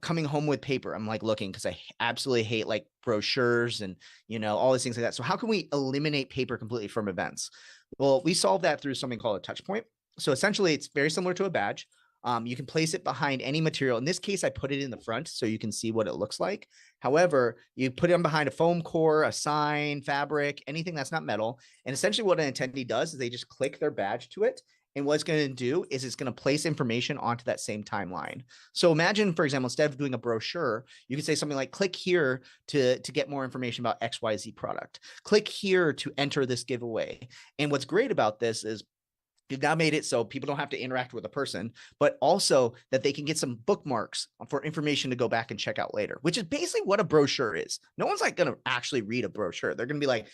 coming home with paper? I'm like looking because I absolutely hate like brochures and, all these things like that. So how can we eliminate paper completely from events? Well, we solve that through something called a touch point. So essentially, it's very similar to a badge. You can place it behind any material. In this case, I put it in the front so you can see what it looks like. However, you put it behind a foam core, a sign, fabric, anything that's not metal. And essentially what an attendee does is they just click their badge to it. And what it's going to do is it's going to place information onto that same timeline. So imagine, for example, instead of doing a brochure, you can say something like, click here to get more information about XYZ product. Click here to enter this giveaway. And what's great about this is you've now made it so people don't have to interact with a person, but also that they can get some bookmarks for information to go back and check out later, which is basically what a brochure is. No one's like going to actually read a brochure. They're going to be like,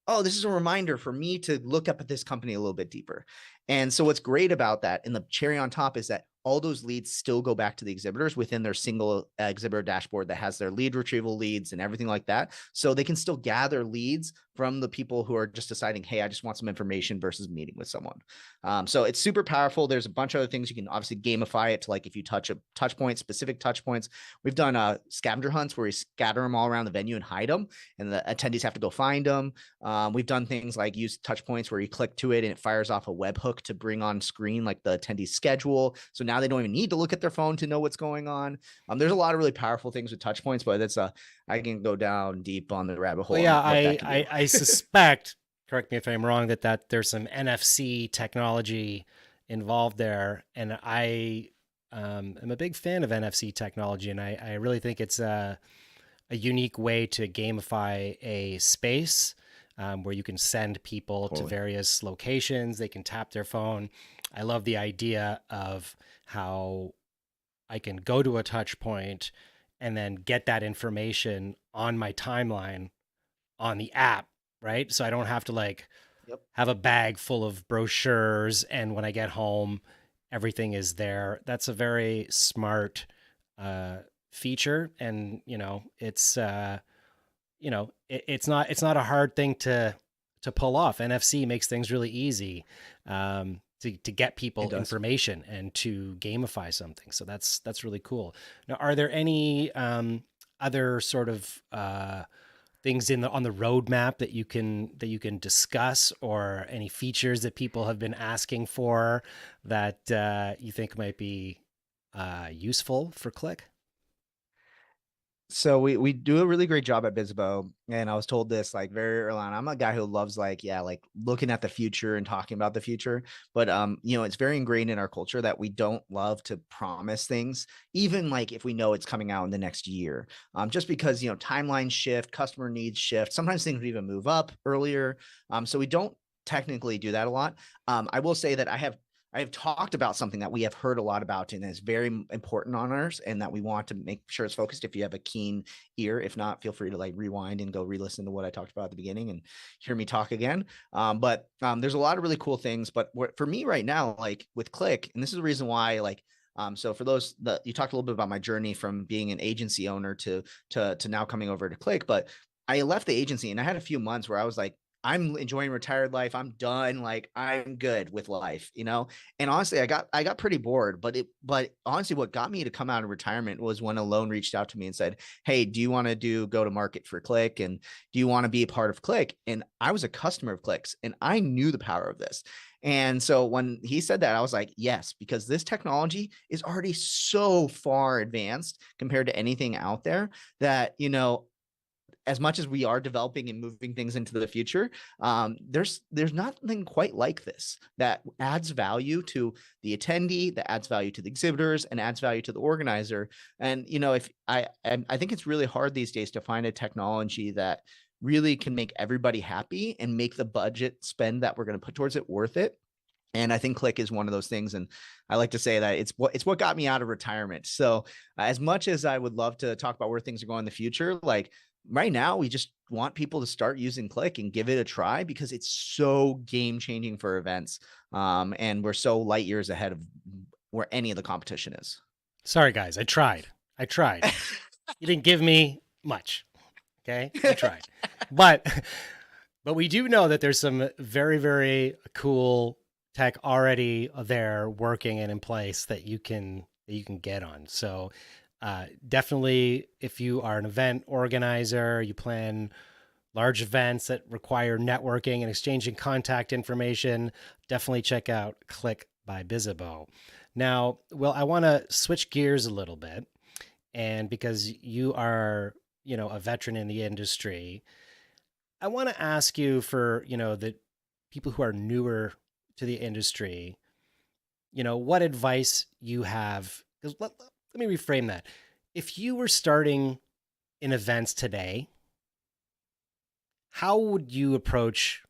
oh, this is a reminder for me to look up at this company a little bit deeper. And so what's great about that, and the cherry on top, is that all those leads still go back to the exhibitors within their single exhibitor dashboard that has their lead retrieval leads and everything like that. So they can still gather leads from the people who are just deciding, hey, I just want some information versus meeting with someone. So it's super powerful. There's a bunch of other things. You can obviously gamify it to, like, if you touch a touch point, specific touch points. We've done scavenger hunts where we scatter them all around the venue and hide them, and the attendees have to go find them. We've done things like use touch points where you click to it and it fires off a webhook to bring on screen like the attendee's schedule. So now they don't even need to look at their phone to know what's going on. There's a lot of really powerful things with touch points, but I can go down deep on the rabbit hole. Well, yeah, I suspect, correct me if I'm wrong, that there's some NFC technology involved there. And I am a big fan of NFC technology, and I really think it's a unique way to gamify a space where you can send people to various locations. They can tap their phone. I love the idea of how I can go to a touch point and then get that information on my timeline on the app, right? So I don't have to have a bag full of brochures, and when I get home, everything is there. That's a very smart feature, and it's it's not a hard thing to pull off. NFC makes things really easy to get people information and to gamify something. So that's really cool. Now, are there any other sort of things on the roadmap that you can discuss, or any features that people have been asking for that you think might be useful for Klik? So we do a really great job at Bizzabo, and I was told this very early on. I'm a guy who loves looking at the future and talking about the future, but it's very ingrained in our culture that we don't love to promise things, even if we know it's coming out in the next year, just because timelines shift, customer needs shift. Sometimes things would even move up earlier, so we don't technically do that a lot. I will say that I have talked about something that we have heard a lot about and is very important on ours, and that we want to make sure it's focused. If you have a keen ear, if not, feel free to rewind and go re-listen to what I talked about at the beginning and hear me talk again. But there's a lot of really cool things. But for me right now, with Klik, and this is the reason why, so for those that you talked a little bit about my journey from being an agency owner to now coming over to Klik, but I left the agency and I had a few months where I was I'm enjoying retired life. I'm done. Like I'm good with life, you know? And honestly, I got pretty bored, but honestly, what got me to come out of retirement was when Alone reached out to me and said, "Hey, do you want to go to market for Klik? And do you want to be a part of Klik?" And I was a customer of Klik's and I knew the power of this. And so when he said that, I was like, yes, because this technology is already so far advanced compared to anything out there that, you know, as much as we are developing and moving things into the future, there's nothing quite like this that adds value to the attendee, that adds value to the exhibitors, and adds value to the organizer. And you know, if I think it's really hard these days to find a technology that really can make everybody happy and make the budget spend that we're going to put towards it worth it. And I think Klik is one of those things. And I like to say that it's what got me out of retirement. So as much as I would love to talk about where things are going in the future, like right now, we just want people to start using Klik and give it a try because it's so game changing for events. And we're so light years ahead of where any of the competition is. Sorry, guys. I tried. You didn't give me much. Okay. I tried. But we do know that there's some very, very cool tech already there working and in place that you can get on. So definitely, if you are an event organizer, you plan large events that require networking and exchanging contact information, definitely check out Klik by Bizzabo. Now, Will, I want to switch gears a little bit, and because you are, you know, a veteran in the industry, I want to ask you for, you know, the people who are newer to the industry, you know, what advice you have. Because let me reframe that. If you were starting in events today, how would you approach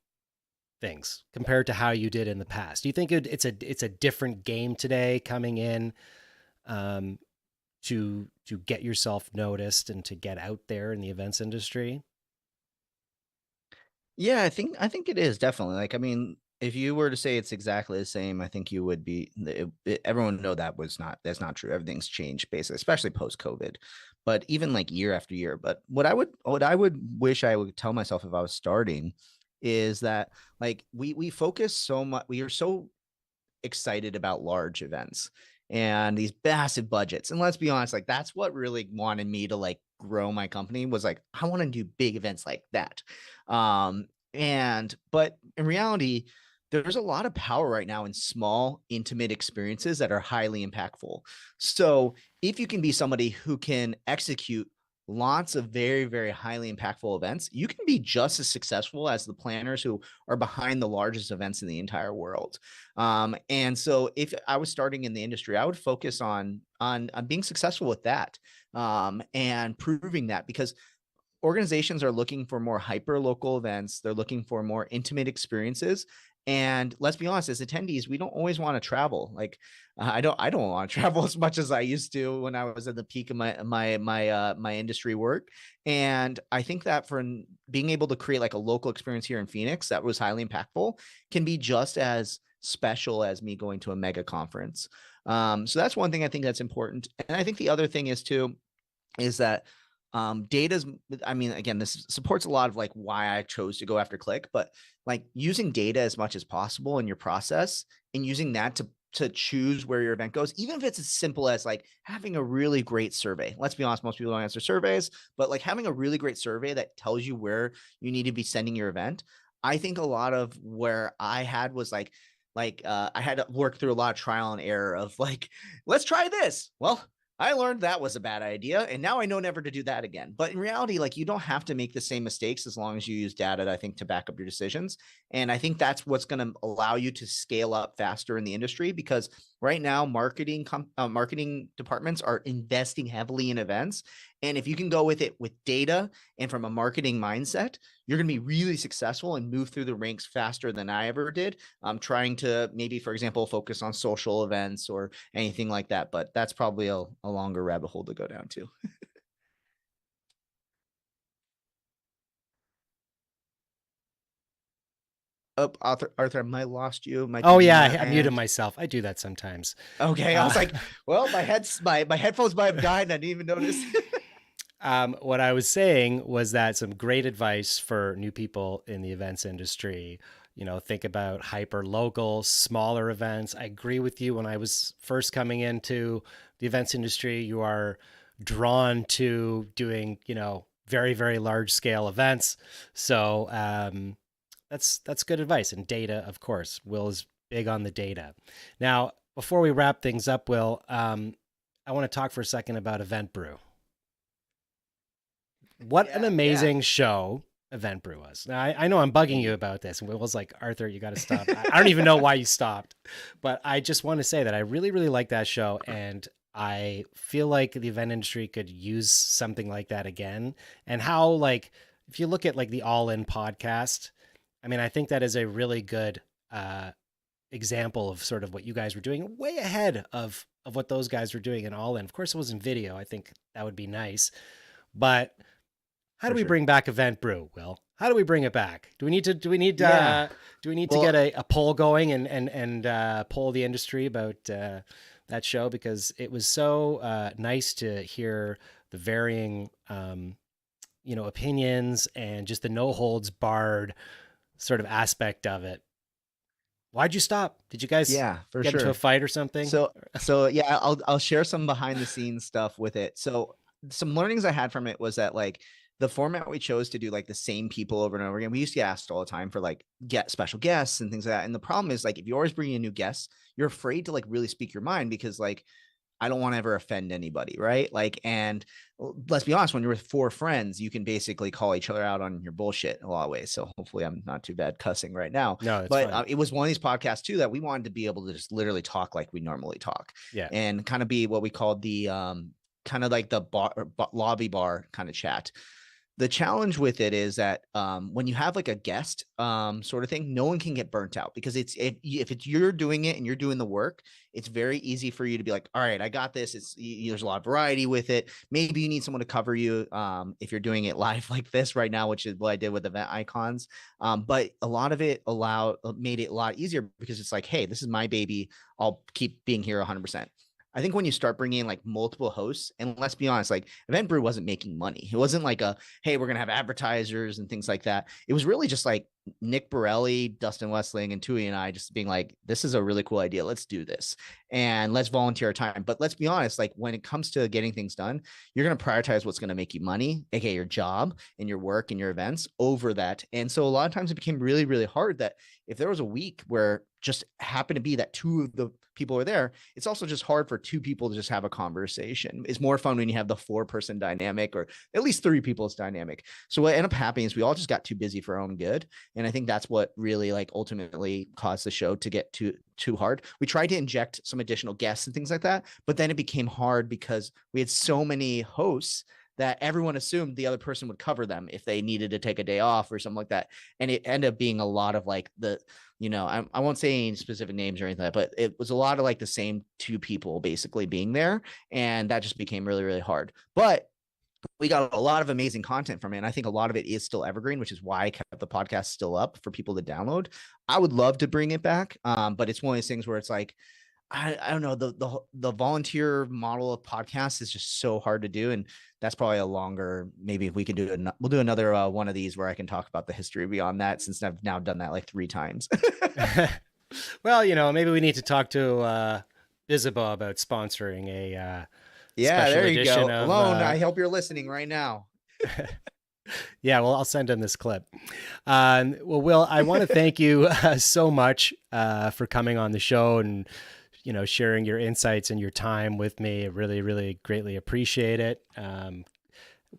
things compared to how you did in the past? Do you think it's a different game today coming in to get yourself noticed and to get out there in the events industry? Yeah, I think it is definitely. Like, I mean, if you were to say it's exactly the same, I think you would be. Everyone know that's not true. Everything's changed, basically, especially post COVID. But even like year after year. But what I would wish I would tell myself if I was starting is that like we focus so much. We are so excited about large events and these massive budgets. And let's be honest, like that's what really wanted me to like grow my company was like, I want to do big events like that. But in reality, there's a lot of power right now in small, intimate experiences that are highly impactful. So if you can be somebody who can execute lots of very, very highly impactful events, you can be just as successful as the planners who are behind the largest events in the entire world. And so if I was starting in the industry, I would focus on being successful with that, and proving that, because organizations are looking for more hyper local events. They're looking for more intimate experiences. And let's be honest, as attendees, we don't always want to travel. Like I don't want to travel as much as I used to when I was at the peak of my industry work. And I think that for being able to create like a local experience here in Phoenix that was highly impactful can be just as special as me going to a mega conference. So that's one thing I think that's important. And I think the other thing is that data's, I mean, again, this supports a lot of like why I chose to go after Klik, but like using data as much as possible in your process and using that to choose where your event goes, even if it's as simple as like having a really great survey. Let's be honest, most people don't answer surveys, but like having a really great survey that tells you where you need to be sending your event. I think a lot of where I had was like I had to work through a lot of trial and error of like, let's try this. Well, I learned that was a bad idea, and now I know never to do that again. But in reality, like you don't have to make the same mistakes as long as you use data, I think, to back up your decisions. And I think that's what's going to allow you to scale up faster in the industry, because right now marketing departments are investing heavily in events. And if you can go with it with data and from a marketing mindset, you're going to be really successful and move through the ranks faster than I ever did. I'm trying to maybe, for example, focus on social events or anything like that. But that's probably a longer rabbit hole to go down to. Oh, Arthur, I might have lost you. Oh yeah, I muted myself. I do that sometimes. Okay, I was like, well, my headphones might have died and I didn't even notice. What I was saying was that some great advice for new people in the events industry. Think about hyper local, smaller events. I agree with you. When I was first coming into the events industry, you are drawn to doing, very, very large scale events. So that's good advice. And data, of course. Will is big on the data. Now, before we wrap things up, Will, I want to talk for a second about Event Brew. What an amazing show Event Brew was. Now, I know I'm bugging you about this. And Will's like, Arthur, you got to stop. I don't even know why you stopped. But I just want to say that I really, really like that show. And I feel like the event industry could use something like that again. And how, like, if you look at like the All In podcast, I mean, I think that is a really good example of sort of what you guys were doing, way ahead of what those guys were doing in All In. Of course, it was in video. I think that would be nice. But how do we bring back Event Brew, Will? How do we bring it back? Do we need to get a poll going and poll the industry about that show? Because it was so nice to hear the varying opinions and just the no holds barred sort of aspect of it. Why'd you stop? Did you guys get into a fight or something? So yeah, I'll share some behind the scenes stuff with it. So some learnings I had from it was that, like, the format we chose to do, like, the same people over and over again. We used to get asked all the time for, like, get special guests and things like that. And the problem is, like, if you're always bringing in new guests, you're afraid to, like, really speak your mind because, like, I don't want to ever offend anybody, right? Like, and let's be honest, when you're with four friends, you can basically call each other out on your bullshit in a lot of ways. So hopefully I'm not too bad cussing right now. No, but it was one of these podcasts too that we wanted to be able to just literally talk like we normally talk. Yeah. And kind of be what we called the kind of like the lobby bar kind of chat. The challenge with it is that when you have like a guest sort of thing, no one can get burnt out because if you're doing it and you're doing the work, it's very easy for you to be like, all right, I got this. There's a lot of variety with it. Maybe you need someone to cover you if you're doing it live like this right now, which is what I did with event icons. But a lot of it made it a lot easier because it's like, hey, this is my baby. I'll keep being here 100%. I think when you start bringing in like multiple hosts, and let's be honest, like Event Brew wasn't making money. It wasn't like hey, we're going to have advertisers and things like that. It was really just like Nick Borelli, Dustin Westling, and Tui and I just being like, this is a really cool idea. Let's do this. And let's volunteer our time. But let's be honest, like when it comes to getting things done, you're going to prioritize what's going to make you money, aka your job and your work and your events over that. And so a lot of times it became really, really hard that if there was a week where just happened to be that two of the people are there, it's also just hard for two people to just have a conversation. It's more fun when you have the 4-person dynamic or at least 3 people's dynamic. So what ended up happening is we all just got too busy for our own good. And I think that's what really like ultimately caused the show to get too hard. We tried to inject some additional guests and things like that, but then it became hard because we had so many hosts that everyone assumed the other person would cover them if they needed to take a day off or something like that. And it ended up being a lot of like I won't say any specific names or anything like that, but it was a lot of like the same 2 people basically being there. And that just became really, really hard. But we got a lot of amazing content from it. And I think a lot of it is still evergreen, which is why I kept the podcast still up for people to download. I would love to bring it back. But it's one of those things where it's like, I don't know, the volunteer model of podcasts is just so hard to do. And that's probably a longer, maybe if we can we'll do another one of these where I can talk about the history beyond that, since I've now done that like 3 times. Well, maybe we need to talk to Bizzabo about sponsoring a there you go. Of, Alone, I hope you're listening right now. Yeah, well, I'll send him this clip. Well, Will, I want to thank you so much for coming on the show and sharing your insights and your time with me. I really, really greatly appreciate it.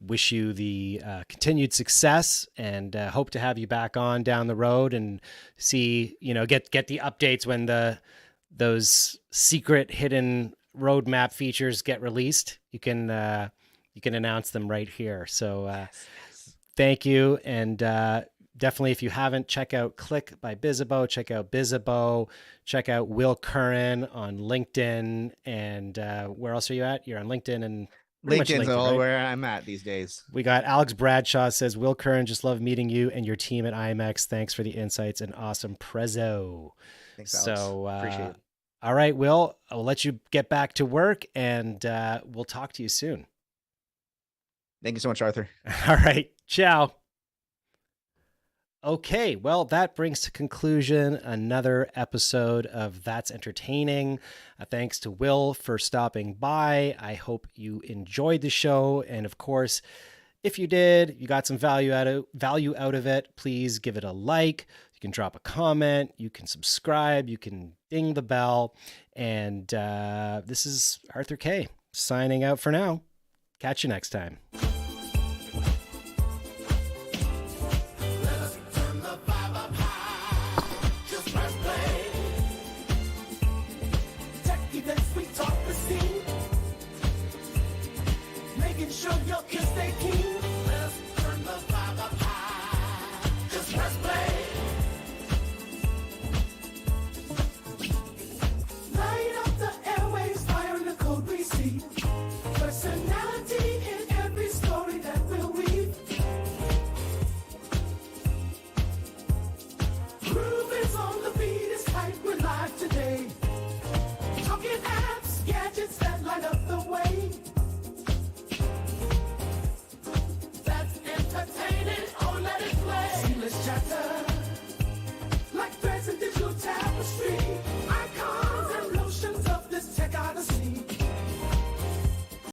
Wish you the continued success and hope to have you back on down the road and see, get the updates when those secret hidden roadmap features get released. You can announce them right here. So yes. Thank you. And definitely, if you haven't, check out Klik by Bizzabo, check out Bizzabo, check out Will Curran on LinkedIn. And where else are you at? You're on LinkedIn and LinkedIn's all right? where I'm at these days. We got Alex Bradshaw says, Will Curran, just love meeting you and your team at IMEX. Thanks for the insights and awesome prezzo. Thanks, Alex. So, appreciate it. All right, Will, I'll let you get back to work and we'll talk to you soon. Thank you so much, Arthur. All right. Ciao. Okay, well, that brings to conclusion another episode of That's Entertaining. Thanks to Will for stopping by. I hope you enjoyed the show. And of course, if you did, you got some value out of it, please give it a like. You can drop a comment. You can subscribe. You can ding the bell. And this is Arthur K. signing out for now. Catch you next time. Keep it